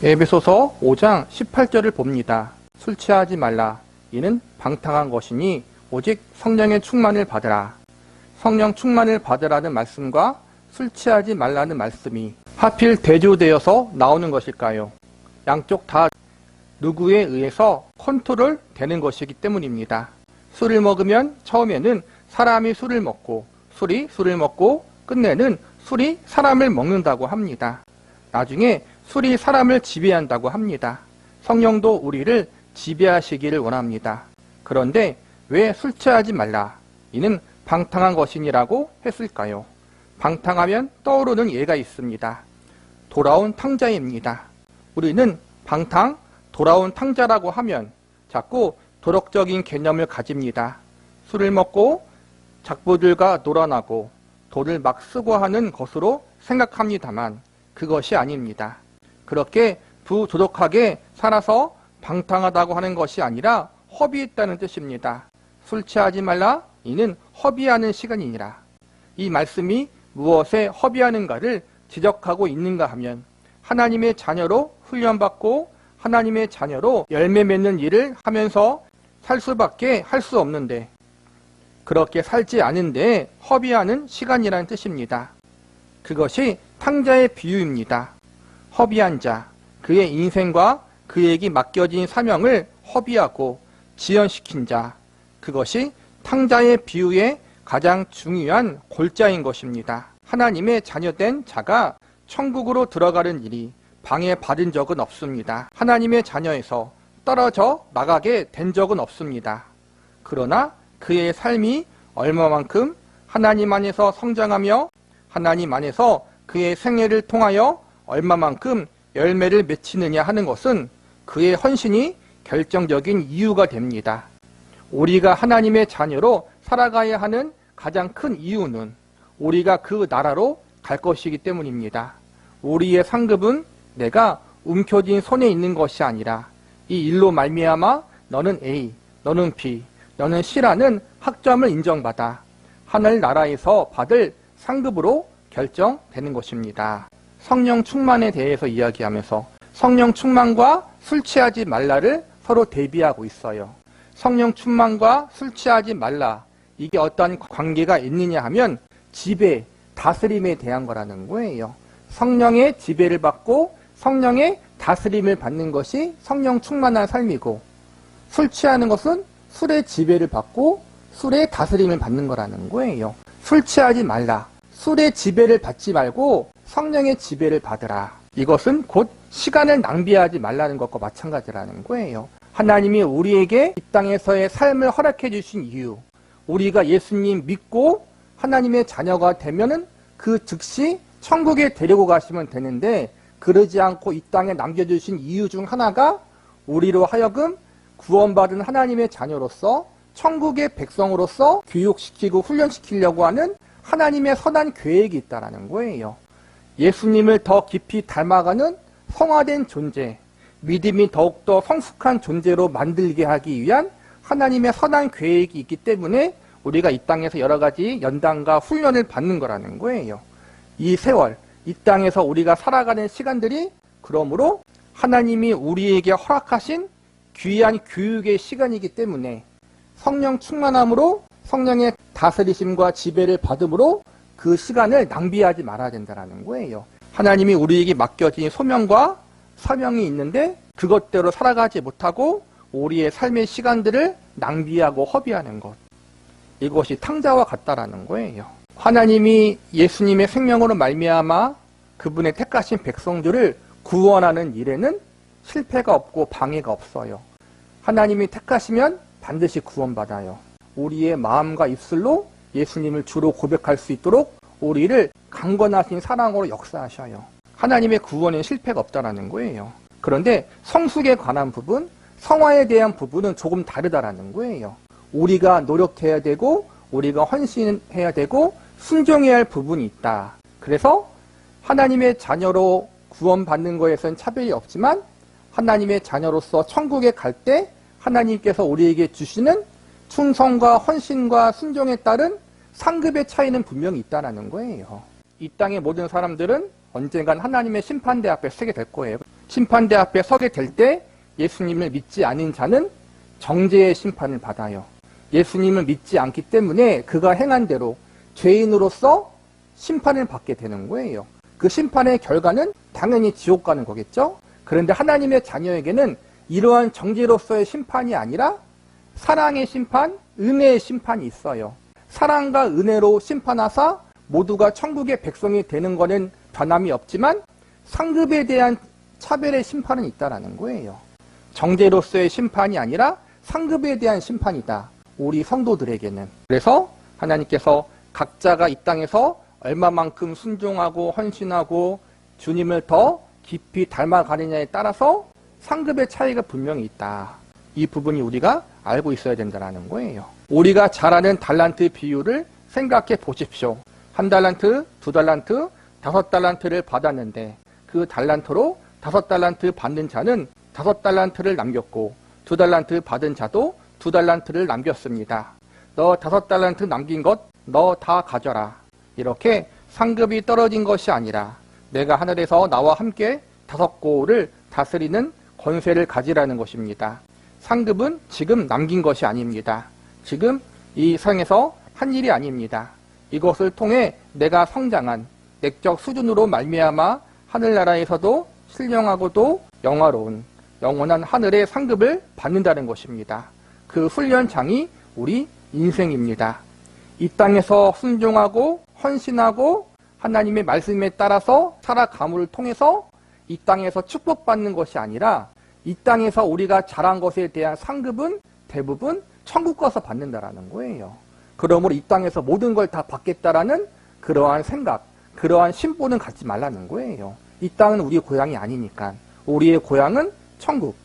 에베소서 5장 18절을 봅니다. 술 취하지 말라. 이는 방탕한 것이니 오직 성령의 충만을 받으라. 성령 충만을 받으라는 말씀과 술 취하지 말라는 말씀이 하필 대조되어서 나오는 것일까요? 양쪽 다 누구에 의해서 컨트롤 되는 것이기 때문입니다. 술을 먹으면 처음에는 사람이 술을 먹고 술이 술을 먹고 끝내는 술이 사람을 먹는다고 합니다. 나중에 술이 사람을 지배한다고 합니다. 성령도 우리를 지배하시기를 원합니다. 그런데 왜 술 취하지 말라? 이는 방탕한 것이니라고 했을까요? 방탕하면 떠오르는 예가 있습니다. 돌아온 탕자입니다. 우리는 방탕, 돌아온 탕자라고 하면 자꾸 도덕적인 개념을 가집니다. 술을 먹고 작부들과 놀아나고 돈을 막 쓰고 하는 것으로 생각합니다만 그것이 아닙니다. 그렇게 부도덕하게 살아서 방탕하다고 하는 것이 아니라 허비했다는 뜻입니다. 술 취하지 말라. 이는 허비하는 시간이니라. 이 말씀이 무엇에 허비하는가를 지적하고 있는가 하면 하나님의 자녀로 훈련받고 하나님의 자녀로 열매 맺는 일을 하면서 살 수밖에 할 수 없는데 그렇게 살지 않은데 허비하는 시간이라는 뜻입니다. 그것이 탕자의 비유입니다. 허비한 자, 그의 인생과 그에게 맡겨진 사명을 허비하고 지연시킨 자, 그것이 탕자의 비유의 가장 중요한 골자인 것입니다. 하나님의 자녀된 자가 천국으로 들어가는 일이 방해받은 적은 없습니다. 하나님의 자녀에서 떨어져 나가게 된 적은 없습니다. 그러나 그의 삶이 얼마만큼 하나님 안에서 성장하며 하나님 안에서 그의 생애를 통하여 얼마만큼 열매를 맺히느냐 하는 것은 그의 헌신이 결정적인 이유가 됩니다. 우리가 하나님의 자녀로 살아가야 하는 가장 큰 이유는 우리가 그 나라로 갈 것이기 때문입니다. 우리의 상급은 내가 움켜쥔 손에 있는 것이 아니라 이 일로 말미암아 너는 A, 너는 B, 너는 C라는 학점을 인정받아 하늘나라에서 받을 상급으로 결정되는 것입니다. 성령 충만에 대해서 이야기하면서 성령 충만과 술 취하지 말라를 서로 대비하고 있어요. 성령 충만과 술 취하지 말라, 이게 어떤 관계가 있느냐 하면 지배, 다스림에 대한 거라는 거예요. 성령의 지배를 받고 성령의 다스림을 받는 것이 성령 충만한 삶이고, 술 취하는 것은 술의 지배를 받고 술의 다스림을 받는 거라는 거예요. 술 취하지 말라, 술의 지배를 받지 말고 성령의 지배를 받으라. 이것은 곧 시간을 낭비하지 말라는 것과 마찬가지라는 거예요. 하나님이 우리에게 이 땅에서의 삶을 허락해 주신 이유, 우리가 예수님 믿고 하나님의 자녀가 되면은 그 즉시 천국에 데리고 가시면 되는데, 그러지 않고 이 땅에 남겨주신 이유 중 하나가 우리로 하여금 구원받은 하나님의 자녀로서 천국의 백성으로서 교육시키고 훈련시키려고 하는 하나님의 선한 계획이 있다는 거예요. 예수님을 더 깊이 닮아가는 성화된 존재, 믿음이 더욱더 성숙한 존재로 만들게 하기 위한 하나님의 선한 계획이 있기 때문에 우리가 이 땅에서 여러 가지 연단과 훈련을 받는 거라는 거예요. 이 세월, 이 땅에서 우리가 살아가는 시간들이 그러므로 하나님이 우리에게 허락하신 귀한 교육의 시간이기 때문에 성령 충만함으로 성령의 다스리심과 지배를 받음으로 그 시간을 낭비하지 말아야 된다는 거예요. 하나님이 우리에게 맡겨진 소명과 사명이 있는데 그것대로 살아가지 못하고 우리의 삶의 시간들을 낭비하고 허비하는 것, 이것이 탕자와 같다라는 거예요. 하나님이 예수님의 생명으로 말미암아 그분의 택하신 백성들을 구원하는 일에는 실패가 없고 방해가 없어요. 하나님이 택하시면 반드시 구원받아요. 우리의 마음과 입술로 예수님을 주로 고백할 수 있도록 우리를 강건하신 사랑으로 역사하셔요. 하나님의 구원에 실패가 없다라는 거예요. 그런데 성숙에 관한 부분, 성화에 대한 부분은 조금 다르다라는 거예요. 우리가 노력해야 되고 우리가 헌신해야 되고 순종해야 할 부분이 있다. 그래서 하나님의 자녀로 구원받는 것에선 차별이 없지만 하나님의 자녀로서 천국에 갈 때 하나님께서 우리에게 주시는 충성과 헌신과 순종에 따른 상급의 차이는 분명히 있다는 거예요. 이 땅의 모든 사람들은 언젠간 하나님의 심판대 앞에 서게 될 거예요. 심판대 앞에 서게 될 때 예수님을 믿지 않은 자는 정죄의 심판을 받아요. 예수님을 믿지 않기 때문에 그가 행한 대로 죄인으로서 심판을 받게 되는 거예요. 그 심판의 결과는 당연히 지옥 가는 거겠죠? 그런데 하나님의 자녀에게는 이러한 정죄로서의 심판이 아니라 사랑의 심판, 은혜의 심판이 있어요. 사랑과 은혜로 심판하사 모두가 천국의 백성이 되는 것은 변함이 없지만 상급에 대한 차별의 심판은 있다라는 거예요. 정죄로서의 심판이 아니라 상급에 대한 심판이다. 우리 성도들에게는. 그래서 하나님께서 각자가 이 땅에서 얼마만큼 순종하고 헌신하고 주님을 더 깊이 닮아가느냐에 따라서 상급의 차이가 분명히 있다. 이 부분이 우리가 알고 있어야 된다는 거예요. 우리가 잘 아는 달란트 비율을 생각해 보십시오. 1달란트, 2달란트, 5달란트를 받았는데 그 달란트로 5달란트 받는 자는 5달란트를 남겼고 2달란트 받은 자도 2달란트를 남겼습니다. 너 5달란트 남긴 것 너 다 가져라. 이렇게 상급이 떨어진 것이 아니라 내가 하늘에서 나와 함께 5고를 다스리는 권세를 가지라는 것입니다. 상급은 지금 남긴 것이 아닙니다. 지금 이 세상에서 한 일이 아닙니다. 이것을 통해 내가 성장한 내적 수준으로 말미암아 하늘나라에서도 신령하고도 영화로운 영원한 하늘의 상급을 받는다는 것입니다. 그 훈련장이 우리 인생입니다. 이 땅에서 순종하고 헌신하고 하나님의 말씀에 따라서 살아감을 통해서 이 땅에서 축복받는 것이 아니라 이 땅에서 우리가 잘한 것에 대한 상급은 대부분 천국 가서 받는다라는 거예요. 그러므로 이 땅에서 모든 걸 다 받겠다라는 그러한 생각, 그러한 심보는 갖지 말라는 거예요. 이 땅은 우리의 고향이 아니니까. 우리의 고향은 천국,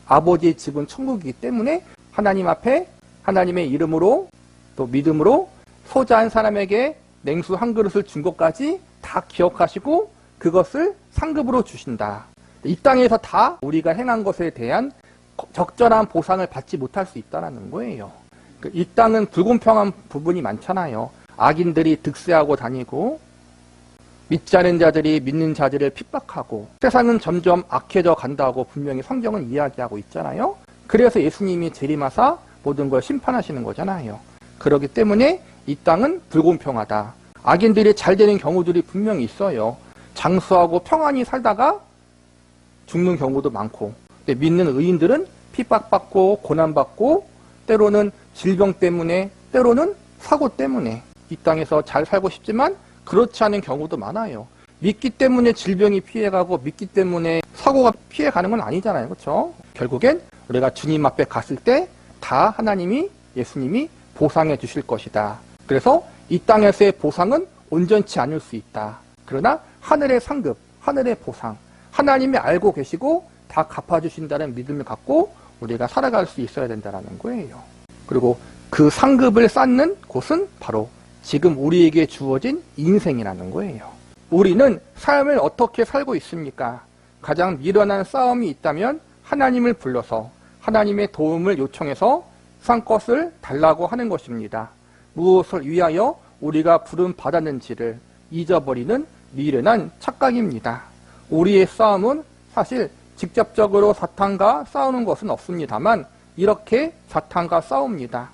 아버지의 집은 천국이기 때문에 하나님 앞에 하나님의 이름으로 또 믿음으로 소자한 사람에게 냉수 한 그릇을 준 것까지 다 기억하시고 그것을 상급으로 주신다. 이 땅에서 다 우리가 행한 것에 대한 적절한 보상을 받지 못할 수 있다는 거예요. 이 땅은 불공평한 부분이 많잖아요. 악인들이 득세하고 다니고 믿지 않은 자들이 믿는 자들을 핍박하고 세상은 점점 악해져 간다고 분명히 성경은 이야기하고 있잖아요. 그래서 예수님이 재림하사 모든 걸 심판하시는 거잖아요. 그렇기 때문에 이 땅은 불공평하다. 악인들이 잘 되는 경우들이 분명히 있어요. 장수하고 평안히 살다가 죽는 경우도 많고, 근데 믿는 의인들은 핍박받고 고난받고 때로는 질병 때문에 때로는 사고 때문에 이 땅에서 잘 살고 싶지만 그렇지 않은 경우도 많아요. 믿기 때문에 질병이 피해가고 믿기 때문에 사고가 피해가는 건 아니잖아요. 그렇죠? 결국엔 우리가 주님 앞에 갔을 때 다 하나님이 예수님이 보상해 주실 것이다. 그래서 이 땅에서의 보상은 온전치 않을 수 있다. 그러나 하늘의 상급, 하늘의 보상, 하나님이 알고 계시고 다 갚아주신다는 믿음을 갖고 우리가 살아갈 수 있어야 된다는 거예요. 그리고 그 상급을 쌓는 곳은 바로 지금 우리에게 주어진 인생이라는 거예요. 우리는 삶을 어떻게 살고 있습니까? 가장 미련한 싸움이 있다면 하나님을 불러서 하나님의 도움을 요청해서 상 것을 달라고 하는 것입니다. 무엇을 위하여 우리가 부름 받았는지를 잊어버리는 미련한 착각입니다. 우리의 싸움은 사실 직접적으로 사탄과 싸우는 것은 없습니다만 이렇게 사탄과 싸웁니다.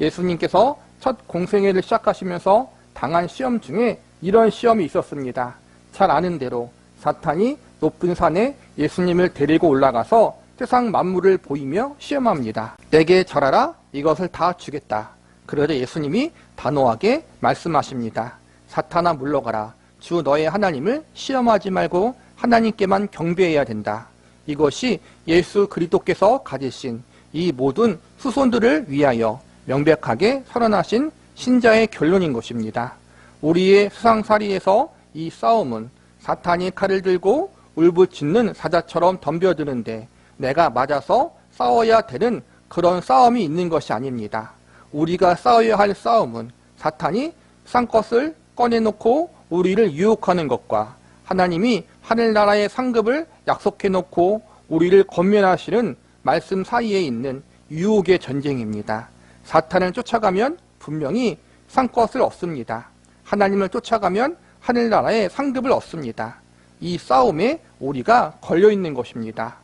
예수님께서 첫 공생애를 시작하시면서 당한 시험 중에 이런 시험이 있었습니다. 잘 아는 대로 사탄이 높은 산에 예수님을 데리고 올라가서 세상 만물을 보이며 시험합니다. 내게 절하라, 이것을 다 주겠다. 그러자 예수님이 단호하게 말씀하십니다. 사탄아 물러가라. 주 너의 하나님을 시험하지 말고 하나님께만 경배해야 된다. 이것이 예수 그리스도께서 가지신 이 모든 후손들을 위하여 명백하게 선언하신 신자의 결론인 것입니다. 우리의 세상살이에서 이 싸움은 사탄이 칼을 들고 울부짖는 사자처럼 덤벼드는데 내가 맞아서 싸워야 되는 그런 싸움이 있는 것이 아닙니다. 우리가 싸워야 할 싸움은 사탄이 쌍것을 꺼내놓고 우리를 유혹하는 것과 하나님이 하늘나라의 상급을 약속해놓고 우리를 권면하시는 말씀 사이에 있는 유혹의 전쟁입니다. 사탄을 쫓아가면 분명히 쌍것을 얻습니다. 하나님을 쫓아가면 하늘나라의 상급을 얻습니다. 이 싸움에 우리가 걸려 있는 것입니다.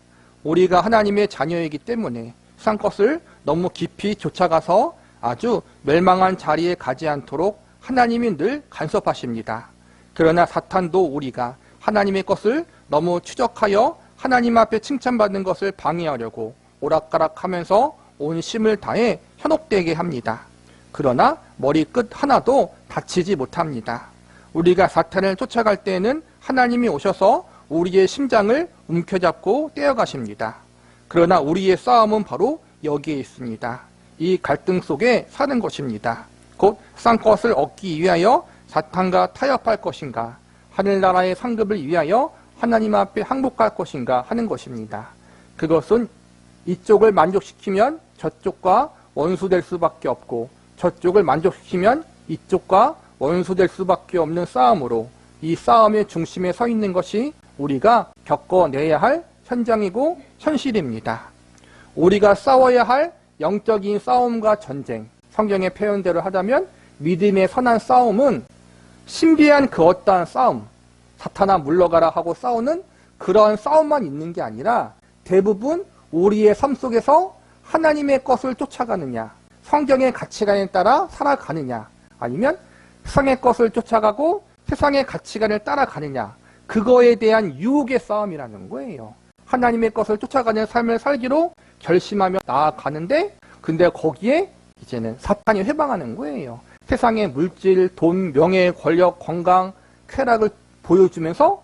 우리가 하나님의 자녀이기 때문에 세상 것을 너무 깊이 쫓아가서 아주 멸망한 자리에 가지 않도록 하나님이 늘 간섭하십니다. 그러나 사탄도 우리가 하나님의 것을 너무 추적하여 하나님 앞에 칭찬받는 것을 방해하려고 오락가락하면서 온 힘을 다해 현혹되게 합니다. 그러나 머리끝 하나도 다치지 못합니다. 우리가 사탄을 쫓아갈 때에는 하나님이 오셔서 우리의 심장을 움켜잡고 떼어가십니다. 그러나 우리의 싸움은 바로 여기에 있습니다. 이 갈등 속에 사는 것입니다. 곧 싼 것을 얻기 위하여 사탄과 타협할 것인가, 하늘나라의 상급을 위하여 하나님 앞에 항복할 것인가 하는 것입니다. 그것은 이쪽을 만족시키면 저쪽과 원수될 수밖에 없고, 저쪽을 만족시키면 이쪽과 원수될 수밖에 없는 싸움으로, 이 싸움의 중심에 서 있는 것이 우리가 겪어내야 할 현장이고 현실입니다. 우리가 싸워야 할 영적인 싸움과 전쟁, 성경의 표현대로 하자면 믿음의 선한 싸움은 신비한 그 어떠한 싸움, 사탄아 물러가라 하고 싸우는 그런 싸움만 있는 게 아니라 대부분 우리의 삶 속에서 하나님의 것을 쫓아가느냐, 성경의 가치관에 따라 살아가느냐, 아니면 세상의 것을 쫓아가고 세상의 가치관을 따라가느냐, 그거에 대한 유혹의 싸움이라는 거예요. 하나님의 것을 쫓아가는 삶을 살기로 결심하며 나아가는데, 근데 거기에 이제는 사탄이 회방하는 거예요. 세상의 물질, 돈, 명예, 권력, 건강, 쾌락을 보여주면서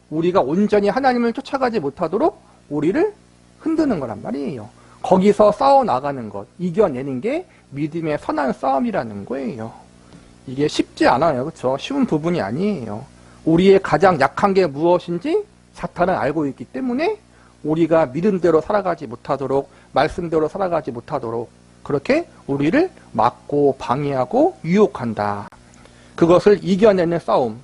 우리가 온전히 하나님을 쫓아가지 못하도록 우리를 흔드는 거란 말이에요. 거기서 싸워나가는 것, 이겨내는 게 믿음의 선한 싸움이라는 거예요. 이게 쉽지 않아요. 그렇죠? 쉬운 부분이 아니에요. 우리의 가장 약한 게 무엇인지 사탄은 알고 있기 때문에 우리가 믿음대로 살아가지 못하도록, 말씀대로 살아가지 못하도록 그렇게 우리를 막고 방해하고 유혹한다. 그것을 이겨내는 싸움,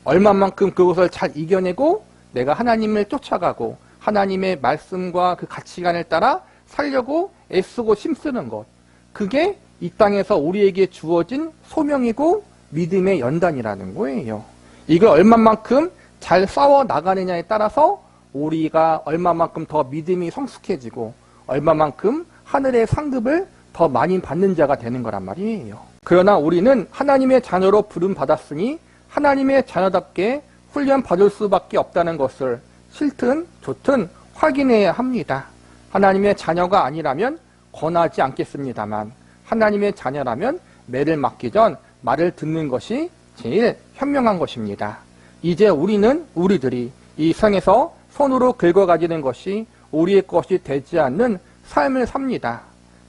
얼마만큼 그것을 잘 이겨내고 내가 하나님을 쫓아가고 하나님의 말씀과 그 가치관을 따라 살려고 애쓰고 힘쓰는 것, 그게 이 땅에서 우리에게 주어진 소명이고 믿음의 연단이라는 거예요. 이걸 얼마만큼 잘 싸워 나가느냐에 따라서 우리가 얼마만큼 더 믿음이 성숙해지고 얼마만큼 하늘의 상급을 더 많이 받는 자가 되는 거란 말이에요. 그러나 우리는 하나님의 자녀로 부름받았으니 하나님의 자녀답게 훈련받을 수밖에 없다는 것을 싫든 좋든 확인해야 합니다. 하나님의 자녀가 아니라면 권하지 않겠습니다만, 하나님의 자녀라면 매를 맞기 전 말을 듣는 것이 제일 현명한 것입니다. 이제 우리들이 이 세상에서 손으로 긁어가지는 것이 우리의 것이 되지 않는 삶을 삽니다.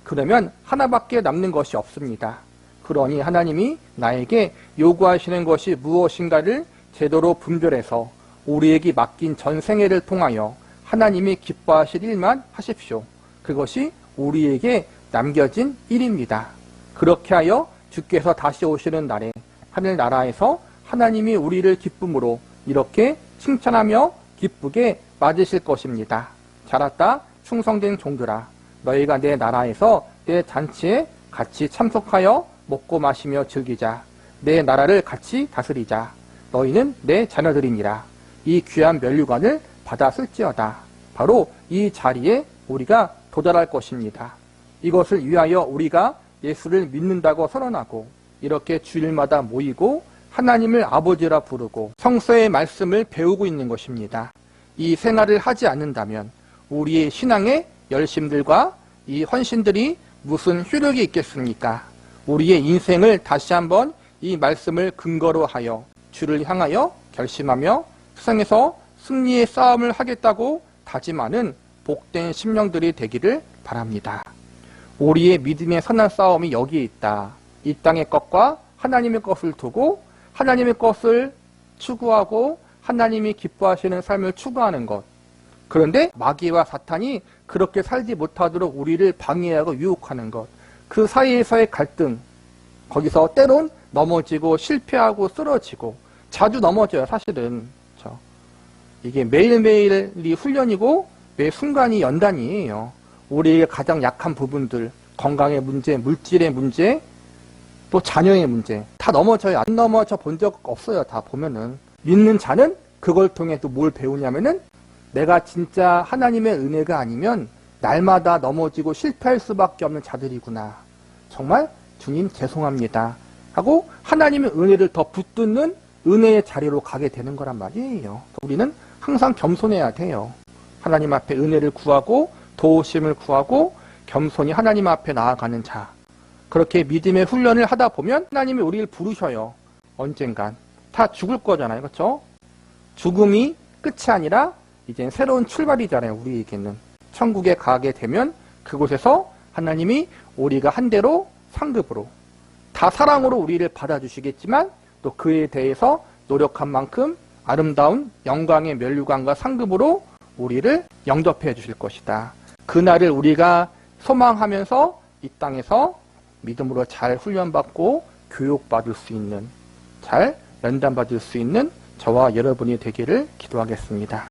그러면 하나밖에 남는 것이 없습니다. 그러니 하나님이 나에게 요구하시는 것이 무엇인가를 제대로 분별해서 우리에게 맡긴 전생애를 통하여 하나님이 기뻐하실 일만 하십시오. 그것이 우리에게 남겨진 일입니다. 그렇게 하여 주께서 다시 오시는 날에 하늘나라에서 하나님이 우리를 기쁨으로 이렇게 칭찬하며 기쁘게 맞으실 것입니다. 잘했다 충성된 종들아, 너희가 내 나라에서 내 잔치에 같이 참석하여 먹고 마시며 즐기자. 내 나라를 같이 다스리자. 너희는 내 자녀들이니라. 이 귀한 면류관을 받았을지어다. 바로 이 자리에 우리가 도달할 것입니다. 이것을 위하여 우리가 예수를 믿는다고 선언하고 이렇게 주일마다 모이고 하나님을 아버지라 부르고 성서의 말씀을 배우고 있는 것입니다. 이 생활을 하지 않는다면 우리의 신앙의 열심들과 이 헌신들이 무슨 효력이 있겠습니까? 우리의 인생을 다시 한번 이 말씀을 근거로 하여 주를 향하여 결심하며 세상에서 승리의 싸움을 하겠다고 다짐하는 복된 심령들이 되기를 바랍니다. 우리의 믿음의 선한 싸움이 여기에 있다. 이 땅의 것과 하나님의 것을 두고 하나님의 것을 추구하고 하나님이 기뻐하시는 삶을 추구하는 것. 그런데 마귀와 사탄이 그렇게 살지 못하도록 우리를 방해하고 유혹하는 것. 그 사이에서의 갈등, 거기서 때론 넘어지고 실패하고 쓰러지고 자주 넘어져요. 사실은 이게 매일매일이 훈련이고 매 순간이 연단이에요. 우리의 가장 약한 부분들, 건강의 문제, 물질의 문제, 또 자녀의 문제 다 넘어져요. 안 넘어져 본 적 없어요. 다 보면은. 믿는 자는 그걸 통해 또 뭘 배우냐면은 내가 진짜 하나님의 은혜가 아니면 날마다 넘어지고 실패할 수밖에 없는 자들이구나. 정말 주님 죄송합니다. 하고 하나님의 은혜를 더 붙드는 은혜의 자리로 가게 되는 거란 말이에요. 우리는 항상 겸손해야 돼요. 하나님 앞에 은혜를 구하고 도우심을 구하고 겸손히 하나님 앞에 나아가는 자. 그렇게 믿음의 훈련을 하다 보면 하나님이 우리를 부르셔요. 언젠간. 다 죽을 거잖아요. 그렇죠? 죽음이 끝이 아니라 이제 새로운 출발이잖아요. 우리에게는. 천국에 가게 되면 그곳에서 하나님이 우리가 한 대로 상급으로 다 사랑으로 우리를 받아주시겠지만 또 그에 대해서 노력한 만큼 아름다운 영광의 면류관과 상급으로 우리를 영접해 주실 것이다. 그날을 우리가 소망하면서 이 땅에서 믿음으로 잘 훈련받고 교육받을 수 있는, 잘 면담받을 수 있는 저와 여러분이 되기를 기도하겠습니다.